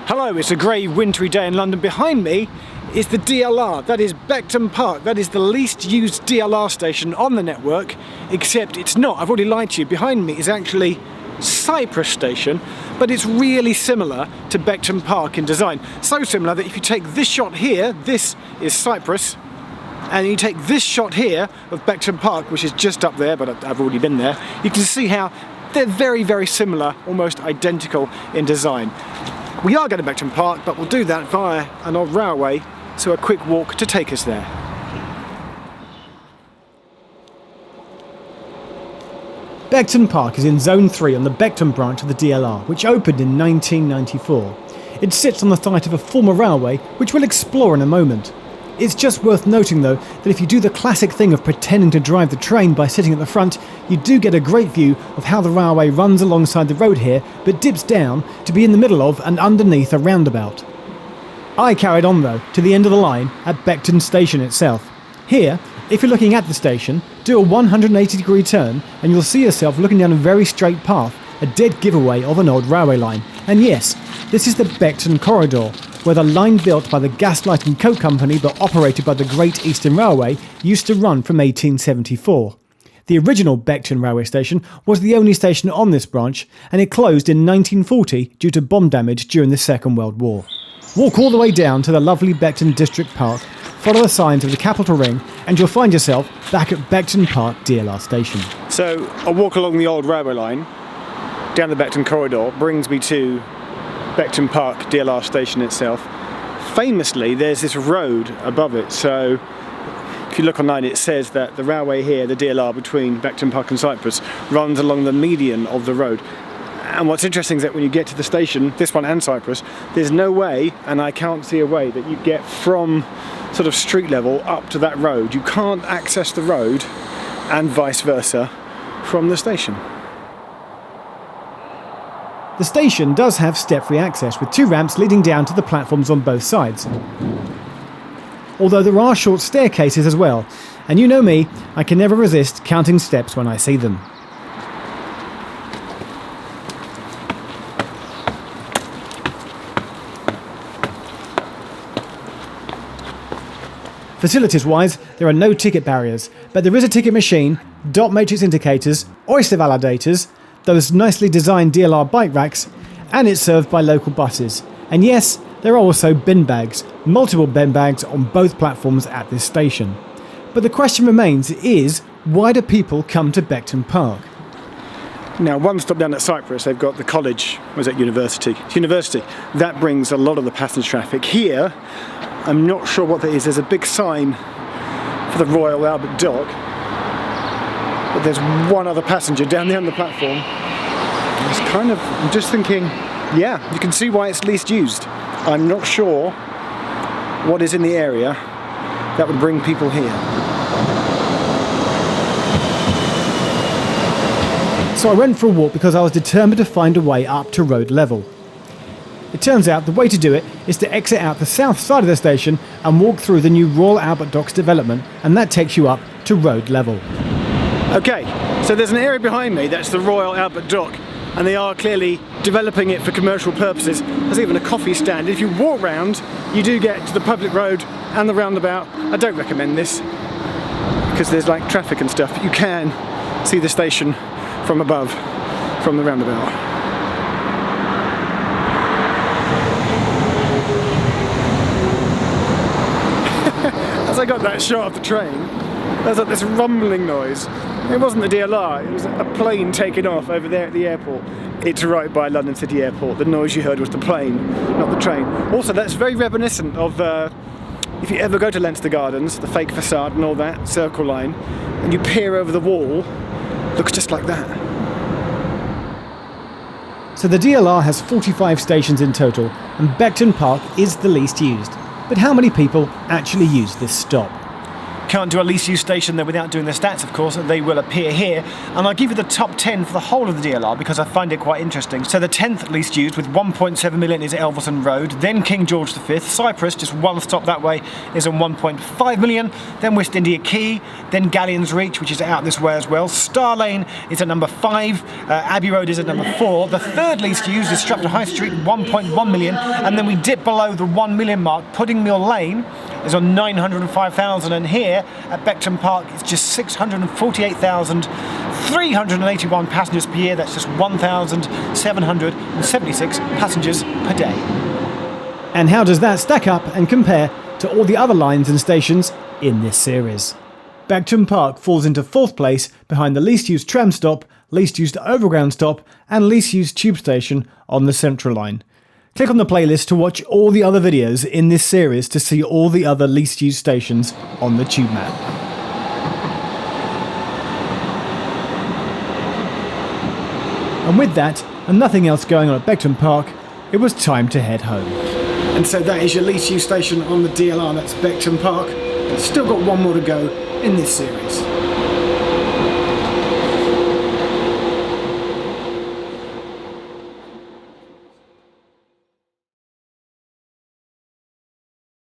Hello, it's a grey wintry day in London. Behind me is the DLR, that is Beckton Park. That is the least used DLR station on the network, except it's not. I've already lied to you. Behind me is actually Cyprus Station, but it's really similar to Beckton Park in design. So similar that if you take this shot here, this is Cyprus, and you take this shot here of Beckton Park, which is just up there, but I've already been there, you can see how they're very, very similar, almost identical in design. We are going to Beckton Park, but we'll do that via an old railway, so a quick walk to take us there. Beckton Park is in Zone 3 on the Beckton branch of the DLR, which opened in 1994. It sits on the site of a former railway, which we'll explore in a moment. It's just worth noting though that if you do the classic thing of pretending to drive the train by sitting at the front, you do get a great view of how the railway runs alongside the road here, but dips down to be in the middle of and underneath a roundabout. I carried on though to the end of the line at Beckton Station itself. Here, if you're looking at the station, do a 180-degree turn and you'll see yourself looking down a very straight path, a dead giveaway of an old railway line. And yes, this is the Beckton Corridor, where the line built by the Gaslight and Coke Company but operated by the Great Eastern Railway used to run from 1874. The original Beckton railway station was the only station on this branch, and it closed in 1940 due to bomb damage during the Second World War. Walk all the way down to the lovely Beckton District Park, follow the signs of the Capitol Ring, and you'll find yourself back at Beckton Park DLR station. So a walk along the old railway line down the Beckton Corridor brings me to Beckton Park DLR station itself. Famously, there's this road above it, so if you look online it says that the railway here, the DLR between Beckton Park and Cyprus, runs along the median of the road. And what's interesting is that when you get to the station, this one and Cyprus, there's no way, and I can't see a way, that you get from sort of street level up to that road. You can't access the road and vice versa from the station. The station does have step-free access with 2 ramps leading down to the platforms on both sides. Although there are short staircases as well, and you know me, I can never resist counting steps when I see them. Facilities-wise, there are no ticket barriers, but there is a ticket machine, dot matrix indicators, oyster validators, those nicely designed DLR bike racks, and it's served by local buses. And yes, there are also bin bags, multiple bin bags on both platforms at this station. But the question remains is, why do people come to Beckton Park? Now, one stop down at Cyprus, they've got the college, was it university? It's university. That brings a lot of the passenger traffic. Here, I'm not sure what that is. There's a big sign for the Royal Albert Dock. But there's one other passenger down there on the platform. I'm just thinking, yeah, you can see why it's least used. I'm not sure what is in the area that would bring people here. So I went for a walk because I was determined to find a way up to road level. It turns out the way to do it is to exit out the south side of the station and walk through the new Royal Albert Docks development, and that takes you up to road level. Okay, so there's an area behind me that's the Royal Albert Dock, and they are clearly developing it for commercial purposes. There's even a coffee stand. If you walk round, you do get to the public road and the roundabout. I don't recommend this because there's like traffic and stuff, but you can see the station from above, from the roundabout. As I got that shot of the train, there's like this rumbling noise. It wasn't the DLR, it was a plane taking off over there at the airport. It's right by London City Airport. The noise you heard was the plane, not the train. Also, that's very reminiscent of if you ever go to Leinster Gardens, the fake facade and all that, Circle Line, and you peer over the wall, it looks just like that. So the DLR has 45 stations in total, and Beckton Park is the least used. But how many people actually use this stop? can't do a least used station there without doing the stats, of course. They will appear here. And I'll give you the top 10 for the whole of the DLR because I find it quite interesting. So the 10th least used with 1.7 million is Elverton Road, then King George V. Cyprus, just one stop that way, is on 1.5 million. Then West India Quay, then Galleon's Reach, which is out this way as well. Star Lane is at number 5, Abbey Road is at number 4. The third least used is Stratford High Street, 1.1 million. And then we dip below the 1 million mark. Pudding Mill Lane is on 905,000, and here at Beckton Park it's just 648,381 passengers per year. That's just 1,776 passengers per day. And how does that stack up and compare to all the other lines and stations in this series? Beckton Park falls into 4th place behind the least used tram stop, least used overground stop and least used tube station on the Central Line. Click on the playlist to watch all the other videos in this series to see all the other least used stations on the tube map. And with that, and nothing else going on at Beckton Park, it was time to head home. And so that is your least used station on the DLR, that's Beckton Park. Still got one more to go in this series.